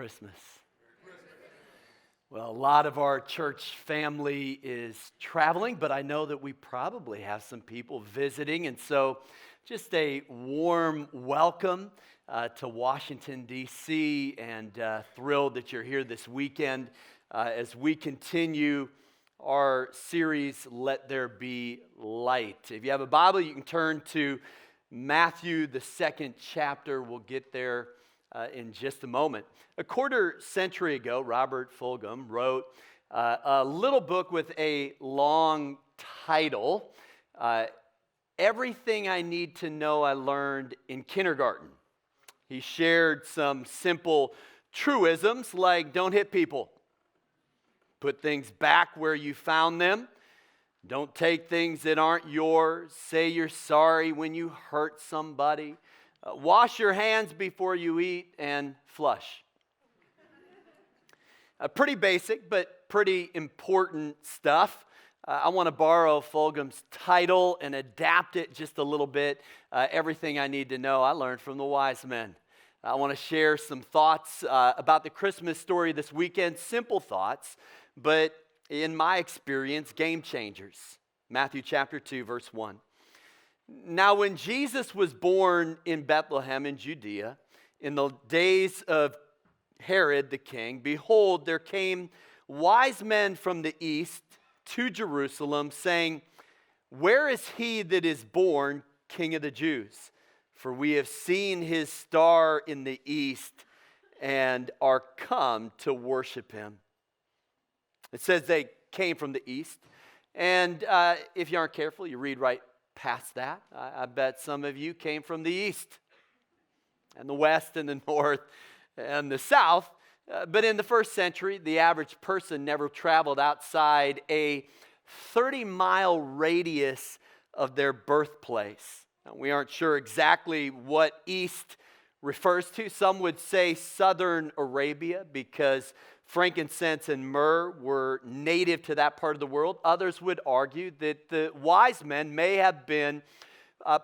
Christmas. Well, a lot of our church family is traveling, but I know that we probably have some people visiting, and so just a warm welcome to Washington, D.C., and thrilled that you're here this weekend as we continue our series, Let There Be Light. If you have a Bible, you can turn to Matthew, the 2nd chapter. We'll get there in just a moment. A quarter century ago, Robert Fulghum wrote a little book with a long title, Everything I Need to Know I Learned in Kindergarten. He shared some simple truisms like don't hit people, put things back where you found them, don't take things that aren't yours, say you're sorry when you hurt somebody, wash your hands before you eat, and flush. Pretty basic, but pretty important stuff. I want to borrow Fulgham's title and adapt it just a little bit. Everything I Need to Know I Learned from the Wise Men. I want to share some thoughts about the Christmas story this weekend. Simple thoughts, but in my experience, game changers. Matthew chapter 2, verse 1. Now, when Jesus was born in Bethlehem in Judea, in the days of Herod the king, behold, there came wise men from the east to Jerusalem, saying, where is he that is born King of the Jews? For we have seen his star in the east and are come to worship him. It says they came from the east. And if you aren't careful, you read right past that. I bet some of you came from the east and the west and the north and the south. But in the first century, the average person never traveled outside a 30-mile radius of their birthplace. Now, we aren't sure exactly what east refers to. Some would say southern Arabia because frankincense and myrrh were native to that part of the world. Others would argue that the wise men may have been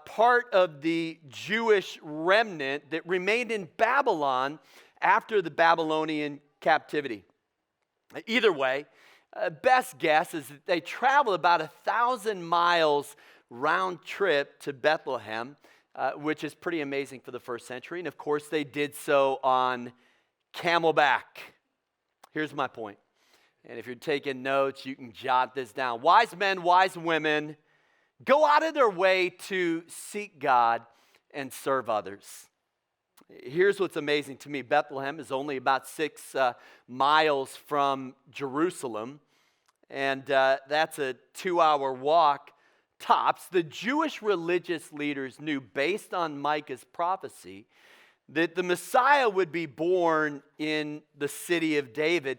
part of the Jewish remnant that remained in Babylon after the Babylonian captivity. Either way, best guess is that they traveled about 1,000 miles round trip to Bethlehem, which is pretty amazing for the first century. And of course, they did so on camelback. Here's my point. And if you're taking notes, you can jot this down. Wise men, wise women go out of their way to seek God and serve others. Here's what's amazing to me. Bethlehem is only about 6 miles from Jerusalem, and that's a 2-hour walk tops. The Jewish religious leaders knew, based on Micah's prophecy, that the Messiah would be born in the city of David,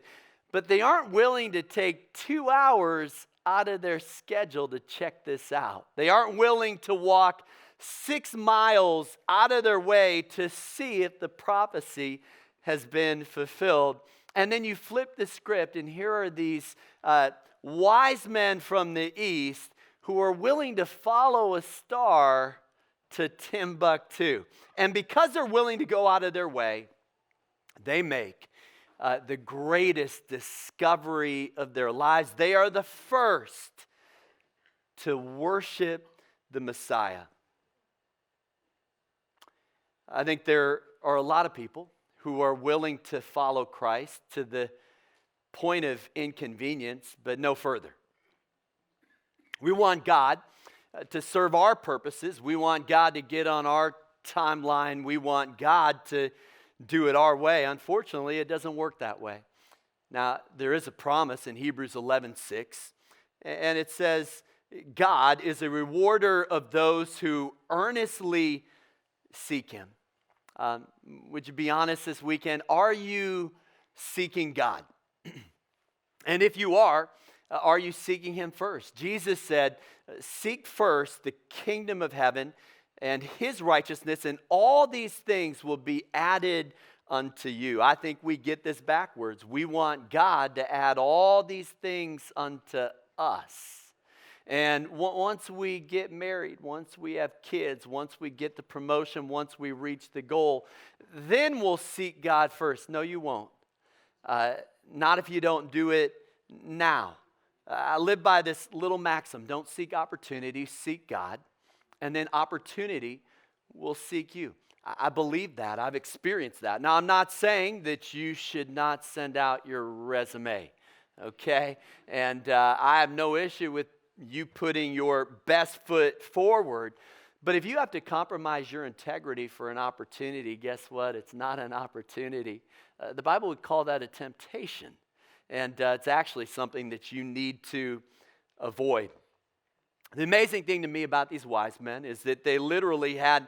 but they aren't willing to take 2 hours out of their schedule to check this out. They aren't willing to walk 6 miles out of their way to see if the prophecy has been fulfilled. And then you flip the script, and here are these wise men from the east who are willing to follow a star to Timbuktu. And because they're willing to go out of their way, they make the greatest discovery of their lives. They are the first to worship the Messiah. I think there are a lot of people who are willing to follow Christ to the point of inconvenience, but no further. We want God to serve our purposes. We want God to get on our timeline. We want God to do it our way. Unfortunately, it doesn't work that way. Now, there is a promise in Hebrews 11:6, and it says, God is a rewarder of those who earnestly seek him. Would you be honest this weekend? Are you seeking God? And if you are you seeking him first? Jesus said, seek first the kingdom of heaven and his righteousness, and all these things will be added unto you. I think we get this backwards. We want God to add all these things unto us. And once we get married, once we have kids, once we get the promotion, once we reach the goal, then we'll seek God first. No, you won't. Not if you don't do it now. I live by this little maxim: don't seek opportunity, seek God, and then opportunity will seek you. I believe that. I've experienced that. Now, I'm not saying that you should not send out your resume, okay? And I have no issue with you putting your best foot forward. But if you have to compromise your integrity for an opportunity, guess what? It's not an opportunity. The Bible would call that a temptation. And it's actually something that you need to avoid. The amazing thing to me about these wise men is that they literally had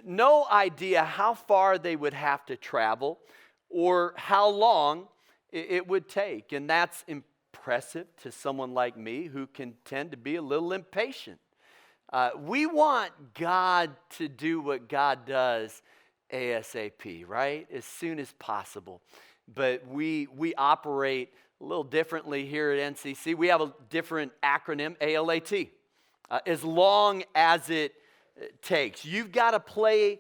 no idea how far they would have to travel or how long it would take. And that's impressive to someone like me who can tend to be a little impatient. We want God to do what God does ASAP, right? As soon as possible. But we operate a little differently here at NCC. We have a different acronym, ALAT. As long as it takes. You've got to play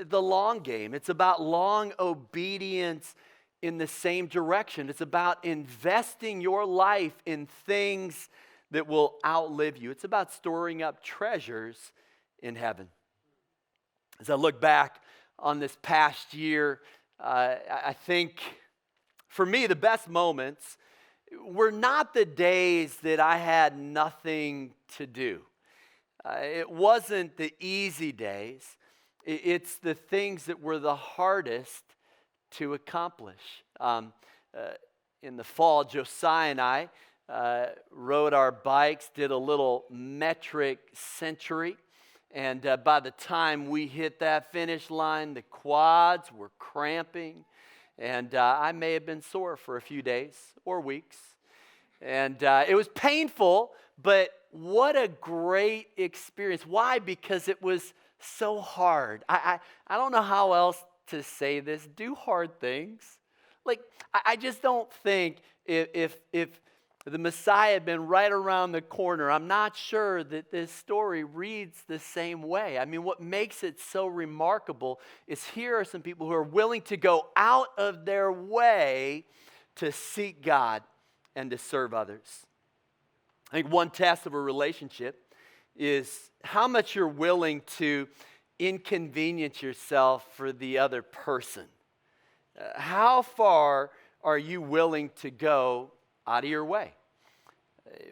the long game. It's about long obedience in the same direction. It's about investing your life in things that will outlive you. It's about storing up treasures in heaven. As I look back on this past year, I think for me the best moments were not the days that I had nothing to do. It wasn't the easy days. It's the things that were the hardest to accomplish. In the fall, Josiah and I rode our bikes, did a little metric century. And by the time we hit that finish line, the quads were cramping. And I may have been sore for a few days or weeks. And it was painful, but what a great experience. Why? Because it was so hard. I don't know how else to say this. Do hard things. Like, I just don't think if the Messiah had been right around the corner, I'm not sure that this story reads the same way. I mean, what makes it so remarkable is here are some people who are willing to go out of their way to seek God and to serve others. I think one test of a relationship is how much you're willing to inconvenience yourself for the other person. How far are you willing to go out of your way?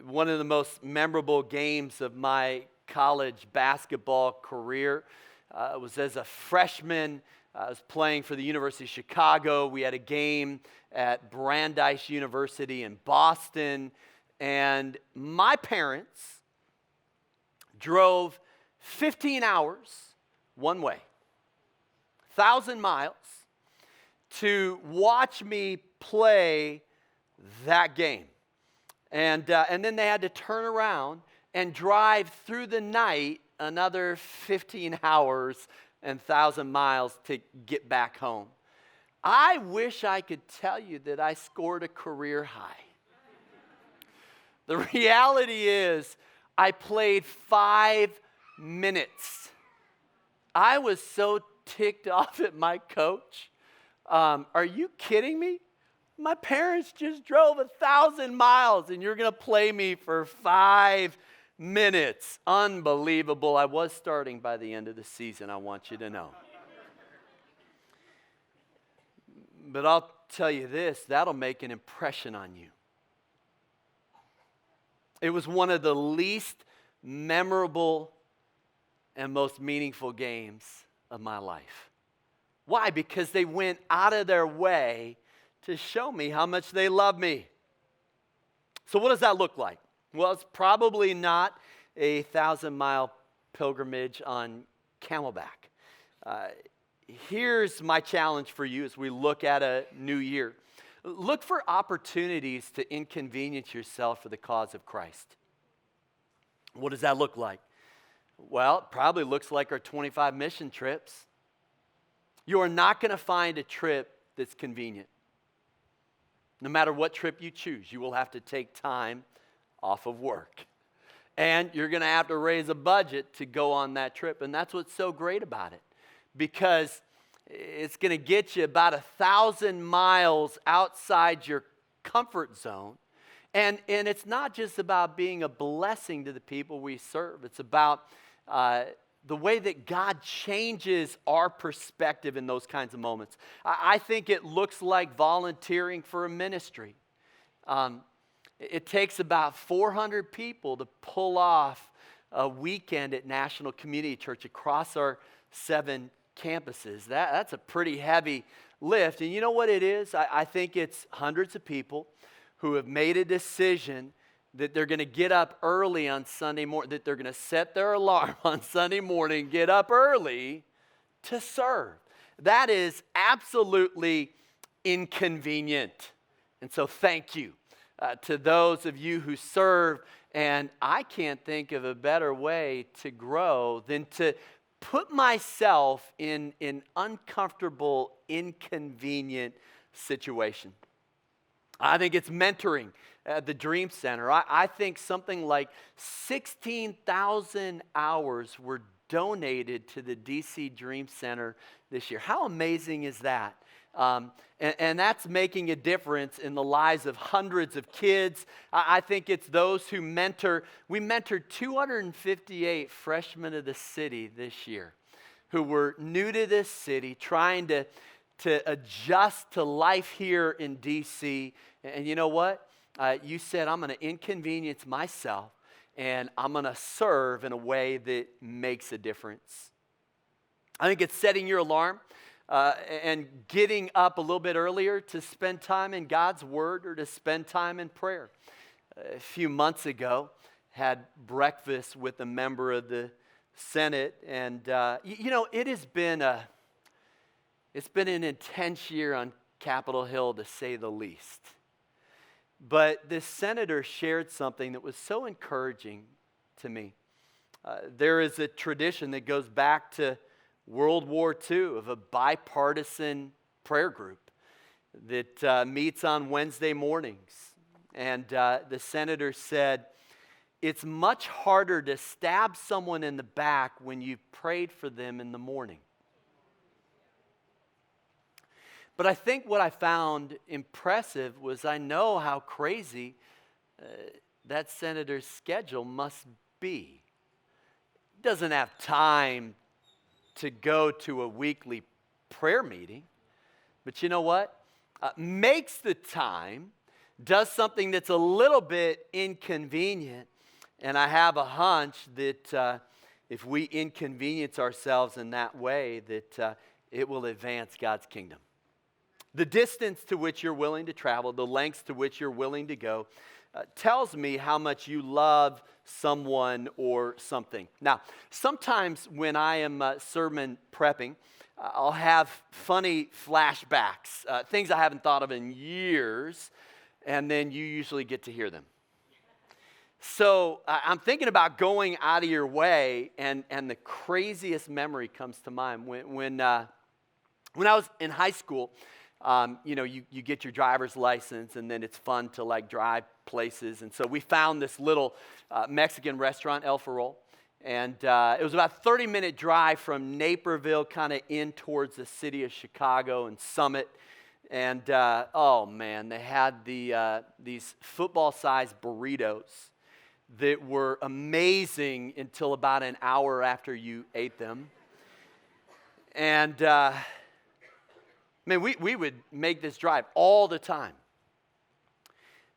One of the most memorable games of my college basketball career was as a freshman. I was playing for the University of Chicago. We had a game at Brandeis University in Boston, and my parents drove 15 hours one way, 1,000 miles, to watch me play that game. And then they had to turn around and drive through the night another 15 hours and 1,000 miles to get back home. I wish I could tell you that I scored a career high. The reality is I played 5 minutes. I was so ticked off at my coach. Are you kidding me? My parents just drove 1,000 miles and you're going to play me for 5 minutes. Unbelievable. I was starting by the end of the season, I want you to know. But I'll tell you this, that'll make an impression on you. It was one of the least memorable and most meaningful games of my life. Why? Because they went out of their way to show me how much they love me. So what does that look like? Well, it's probably not a 1,000-mile pilgrimage on camelback. Here's my challenge for you as we look at a new year. Look for opportunities to inconvenience yourself for the cause of Christ. What does that look like? Well, it probably looks like our 25 mission trips. You are not going to find a trip that's convenient. No matter what trip you choose, you will have to take time off of work. And you're going to have to raise a budget to go on that trip. And that's what's so great about it, because it's going to get you about 1,000 miles outside your comfort zone. And it's not just about being a blessing to the people we serve. It's about the way that God changes our perspective in those kinds of moments. I think it looks like volunteering for a ministry. It takes about 400 people to pull off a weekend at National Community Church across our 7 campuses. That's a pretty heavy lift. And you know what it is? I think it's hundreds of people who have made a decision that they're going to get up early on Sunday morning, that they're going to set their alarm on Sunday morning, get up early to serve. That is absolutely inconvenient. And so thank you to those of you who serve. And I can't think of a better way to grow than to put myself in an uncomfortable, inconvenient situation. I think it's mentoring at the Dream Center. I think something like 16,000 hours were donated to the DC Dream Center this year. How amazing is that? And that's making a difference in the lives of hundreds of kids. I think it's those who mentor. We mentored 258 freshmen of the city this year who were new to this city, trying to adjust to life here in DC. And you know what? You said, I'm going to inconvenience myself, and I'm going to serve in a way that makes a difference. I think it's setting your alarm and getting up a little bit earlier to spend time in God's Word or to spend time in prayer. A few months ago, had breakfast with a member of the Senate, and it has been it's been an intense year on Capitol Hill, to say the least. But this senator shared something that was so encouraging to me. There is a tradition that goes back to World War II of a bipartisan prayer group that meets on Wednesday mornings. And the senator said, it's much harder to stab someone in the back when you've prayed for them in the morning. But I think what I found impressive was I know how crazy that senator's schedule must be. He doesn't have time to go to a weekly prayer meeting. But you know what? Makes the time, does something that's a little bit inconvenient. And I have a hunch that if we inconvenience ourselves in that way, that it will advance God's kingdom. The distance to which you're willing to travel, the lengths to which you're willing to go, tells me how much you love someone or something. Now, sometimes when I am sermon prepping, I'll have funny flashbacks, things I haven't thought of in years, and then you usually get to hear them. So I'm thinking about going out of your way, and the craziest memory comes to mind. When I was in high school, you get your driver's license, and then it's fun to drive places. And so we found this little Mexican restaurant, El Farol, and it was about a 30-minute drive from Naperville, kind of in towards the city of Chicago and Summit. And oh man, they had these football-sized burritos that were amazing until about an hour after you ate them. And we would make this drive all the time.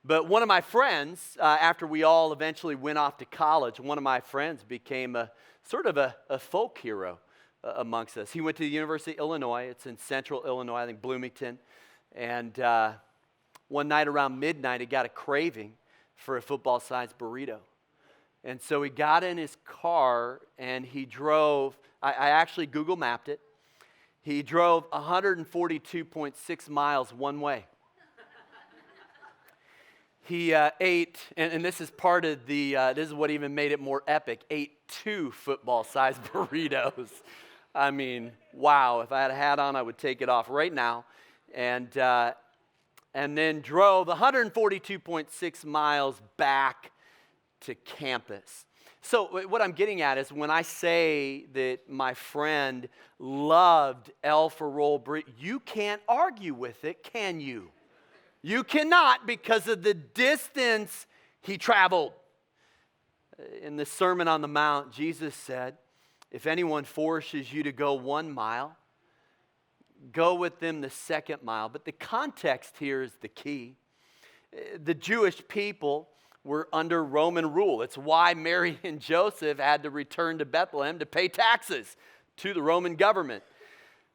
But one of my friends, after we all eventually went off to college, one of my friends became a sort of a folk hero amongst us. He went to the University of Illinois. It's in central Illinois, I think Bloomington. And one night around midnight, he got a craving for a football-sized burrito. And so he got in his car and he drove. I actually Google mapped it. He drove 142.6 miles one way. He ate, and this is part of this is what even made it more epic, ate 2 football-sized burritos. I mean, wow, if I had a hat on, I would take it off right now. And then drove 142.6 miles back to campus. So what I'm getting at is when I say that my friend loved El Farol, you can't argue with it, can you? You cannot, because of the distance he traveled. In the Sermon on the Mount, Jesus said, if anyone forces you to go 1 mile, go with them the 2nd mile. But the context here is the key. The Jewish people were under Roman rule. It's why Mary and Joseph had to return to Bethlehem to pay taxes to the Roman government.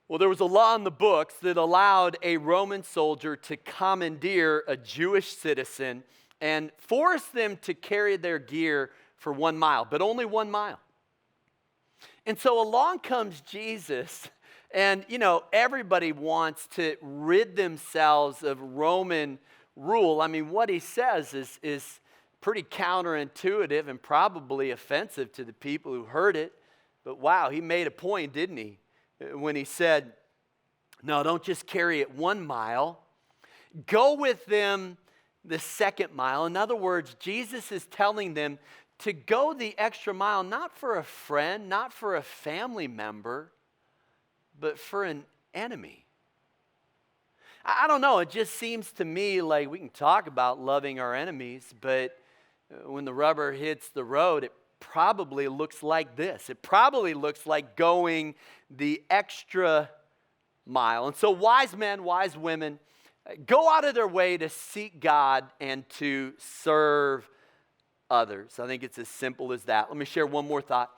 Well, there was a law in the books that allowed a Roman soldier to commandeer a Jewish citizen and force them to carry their gear for 1 mile, but only 1 mile. And so along comes Jesus, and everybody wants to rid themselves of Roman rule. I mean, what he says is pretty counterintuitive and probably offensive to the people who heard it. But wow, he made a point, didn't he? When he said, no, don't just carry it 1 mile. Go with them the 2nd mile. In other words, Jesus is telling them to go the extra mile, not for a friend, not for a family member, but for an enemy. I don't know, it just seems to me like we can talk about loving our enemies, but when the rubber hits the road, it probably looks like this. It probably looks like going the extra mile. And so wise men, wise women, go out of their way to seek God and to serve others. I think it's as simple as that. Let me share one more thought.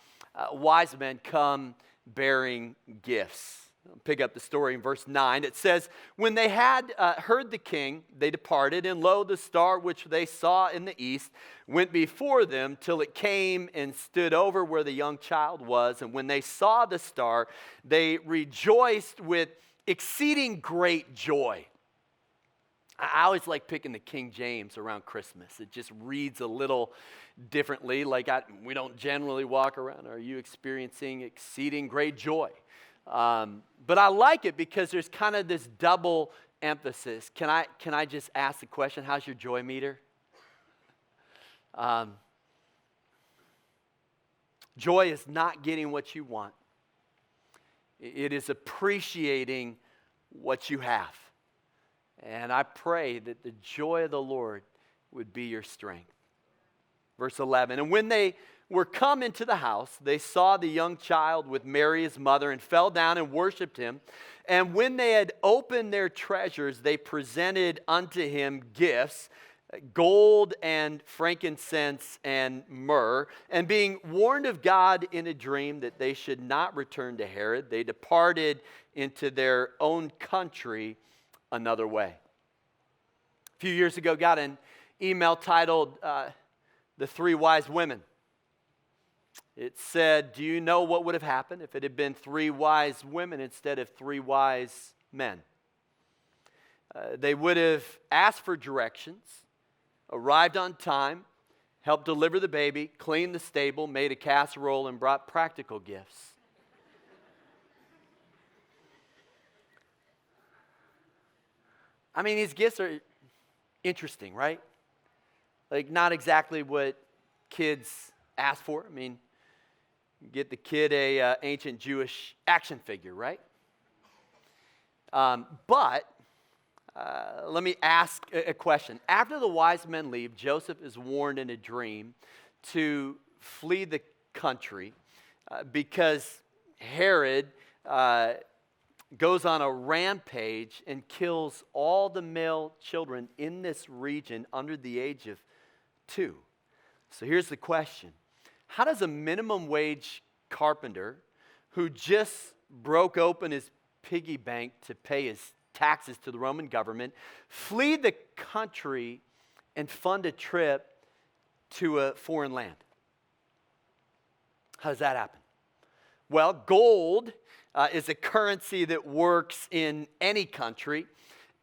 Wise men come bearing gifts. I'll pick up the story in verse 9. It says, when they had heard the king, they departed, and lo, the star which they saw in the east went before them till it came and stood over where the young child was. And when they saw the star, they rejoiced with exceeding great joy. I always like picking the King James around Christmas. It just reads a little differently. We don't generally walk around, are you experiencing exceeding great joy? But I like it because there's kind of this double emphasis. Can I just ask the question, how's your joy meter? Joy is not getting what you want. It is appreciating what you have. And I pray that the joy of the Lord would be your strength. Verse 11, and when they were come into the house, they saw the young child with Mary his mother and fell down and worshipped him. And when they had opened their treasures, they presented unto him gifts, gold and frankincense and myrrh. And being warned of God in a dream that they should not return to Herod, they departed into their own country another way. A few years ago, got an email titled, The Three Wise Women. It said, do you know what would have happened if it had been 3 wise women instead of 3 wise men? They would have asked for directions, arrived on time, helped deliver the baby, cleaned the stable, made a casserole, and brought practical gifts. I mean, these gifts are interesting, right? Like, not exactly what kids ask for. I mean, get the kid a ancient Jewish action figure, right? But let me ask a question. After the wise men leave, Joseph is warned in a dream to flee the country because Herod goes on a rampage and kills all the male children in this region under the age of 2. So here's the question. How does a minimum wage carpenter who just broke open his piggy bank to pay his taxes to the Roman government flee the country and fund a trip to a foreign land? How does that happen? Well, gold is a currency that works in any country.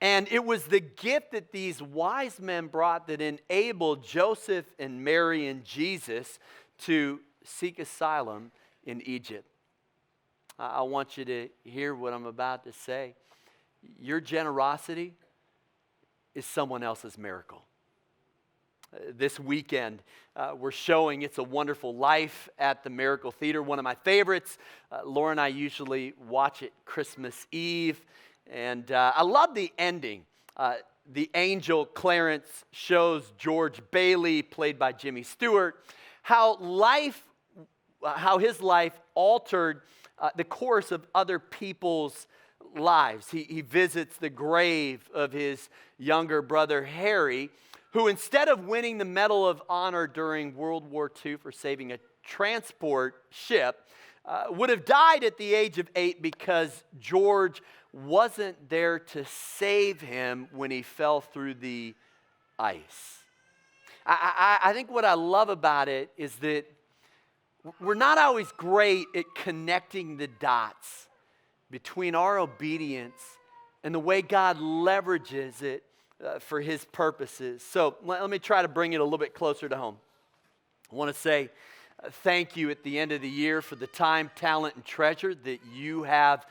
And it was the gift that these wise men brought that enabled Joseph and Mary and Jesus to seek asylum in Egypt. I want you to hear what I'm about to say. Your generosity is someone else's miracle. This weekend, we're showing It's a Wonderful Life at the Miracle Theater, one of my favorites. Laura and I usually watch it Christmas Eve, and I love the ending. The angel Clarence shows George Bailey, played by Jimmy Stewart, how his life altered the course of other people's lives. He visits the grave of his younger brother Harry, who instead of winning the Medal of Honor during World War II for saving a transport ship, would have died at the age of 8 because George wasn't there to save him when he fell through the ice. I think what I love about it is that we're not always great at connecting the dots between our obedience and the way God leverages it for His purposes. So let me try to bring it a little bit closer to home. I want to say thank you at the end of the year for the time, talent, and treasure that you have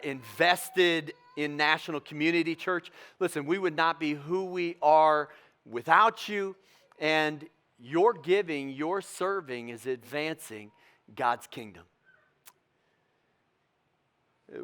invested in National Community Church. Listen, we would not be who we are without you, and your giving, your serving is advancing God's kingdom.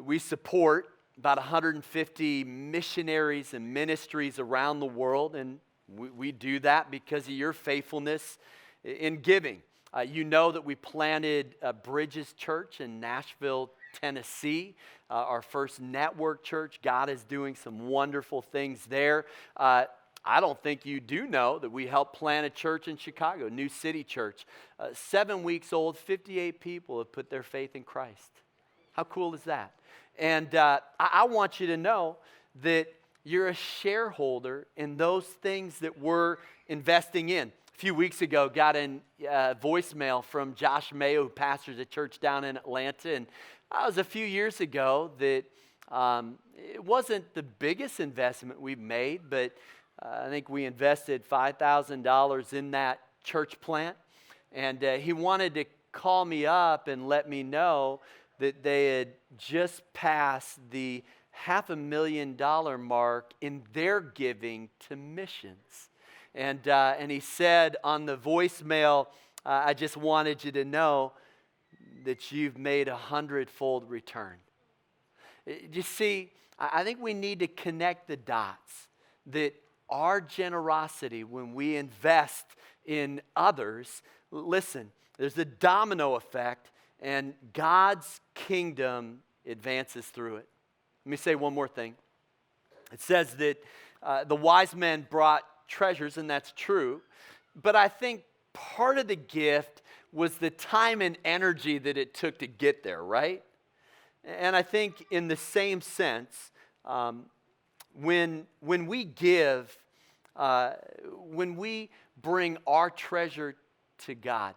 We support about 150 missionaries and ministries around the world, and we do that because of your faithfulness in giving. You know that we planted Bridges Church in Nashville, Tennessee, our first network church. God is doing some wonderful things there. I don't think you do know that we helped plant a church in Chicago, New City Church. 7 weeks old, 58 people have put their faith in Christ. How cool is that? And I want you to know that you're a shareholder in those things that we're investing in. A few weeks ago, got a voicemail from Josh Mayo, who pastors a church down in Atlanta. And that was a few years ago that it wasn't the biggest investment we've made, but I think we invested $5,000 in that church plant. And he wanted to call me up and let me know that they had just passed the $500,000 mark in their giving to missions. And he said on the voicemail, I just wanted you to know that you've made 100-fold return. You see, I think we need to connect the dots that our generosity, when we invest in others, listen, there's a domino effect, and God's kingdom advances through it. Let me say one more thing. It says that the wise men brought treasures, and that's true. But I think part of the gift was the time and energy that it took to get there, right? And I think in the same sense, when we give, when we bring our treasure to God,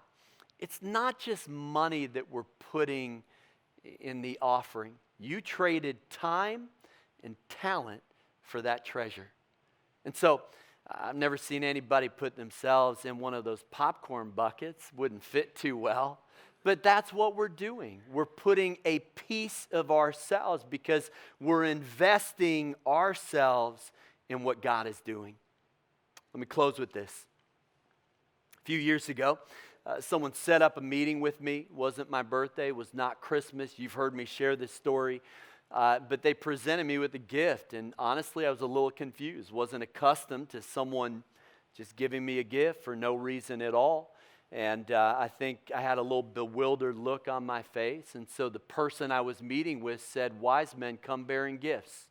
it's not just money that we're putting in the offering. You traded time and talent for that treasure. And so I've never seen anybody put themselves in one of those popcorn buckets. Wouldn't fit too well. But that's what we're doing. We're putting a piece of ourselves because we're investing ourselves in what God is doing. Let me close with this. A few years ago, someone set up a meeting with me. It wasn't my birthday. It was not Christmas. You've heard me share this story. But they presented me with a gift. And honestly, I was a little confused. Wasn't accustomed to someone just giving me a gift for no reason at all. And I think I had a little bewildered look on my face. And so the person I was meeting with said, "Wise men come bearing gifts."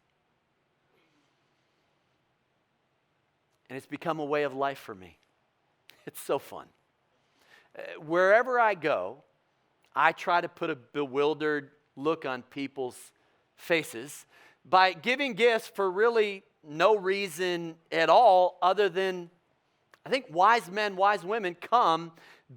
And it's become a way of life for me. It's so fun. Wherever I go, I try to put a bewildered look on people's faces by giving gifts for really no reason at all other than I think wise men, wise women come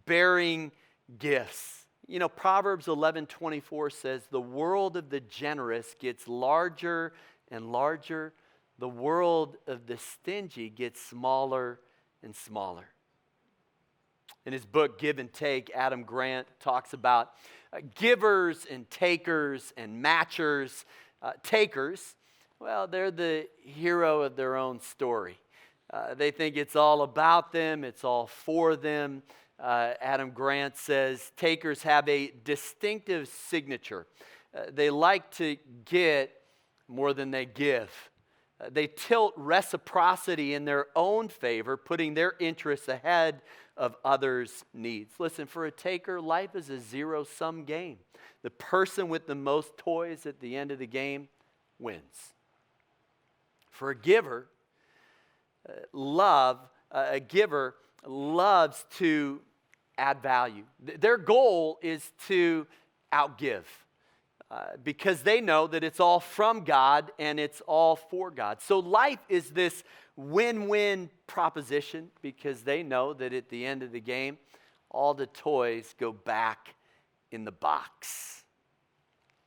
bearing gifts. You know, Proverbs 11:24 says, "The world of the generous gets larger and larger. The world of the stingy gets smaller and smaller." In his book, Give and Take, Adam Grant talks about givers and takers and matchers. Takers, well, they're the hero of their own story. They think it's all about them, it's all for them. Adam Grant says takers have a distinctive signature. They like to get more than they give. They tilt reciprocity in their own favor, putting their interests ahead of others' needs. Listen, for a taker, life is a zero-sum game. The person with the most toys at the end of the game wins. For a giver, a giver loves to add value. Their goal is to outgive. Because they know that it's all from God and it's all for God. So life is this win-win proposition because they know that at the end of the game, all the toys go back in the box.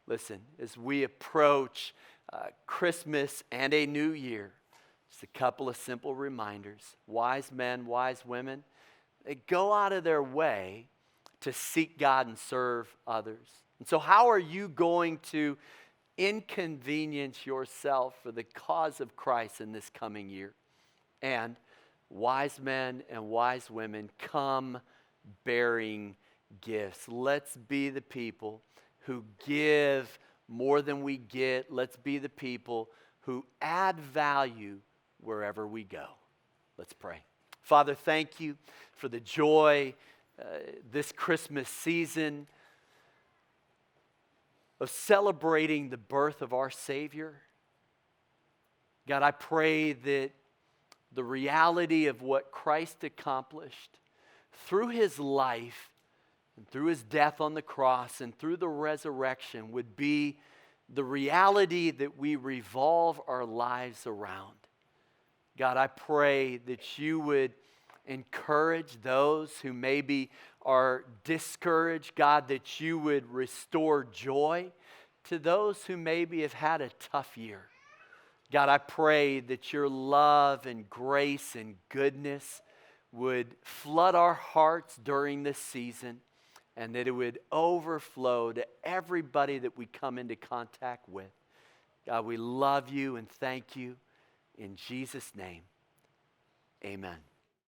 Listen, as we approach Christmas and a new year, just a couple of simple reminders. Wise men, wise women, they go out of their way to seek God and serve others. And so how are you going to inconvenience yourself for the cause of Christ in this coming year? And wise men and wise women, come bearing gifts. Let's be the people who give more than we get. Let's be the people who add value wherever we go. Let's pray. Father, thank you for the joy this Christmas season of celebrating the birth of our Savior. God, I pray that the reality of what Christ accomplished through his life and through his death on the cross and through the resurrection would be the reality that we revolve our lives around. God, I pray that you would encourage those who maybe are discouraged. God, that you would restore joy to those who maybe have had a tough year. God, I pray that your love and grace and goodness would flood our hearts during this season and that it would overflow to everybody that we come into contact with. God, we love you and thank you. In Jesus' name, amen.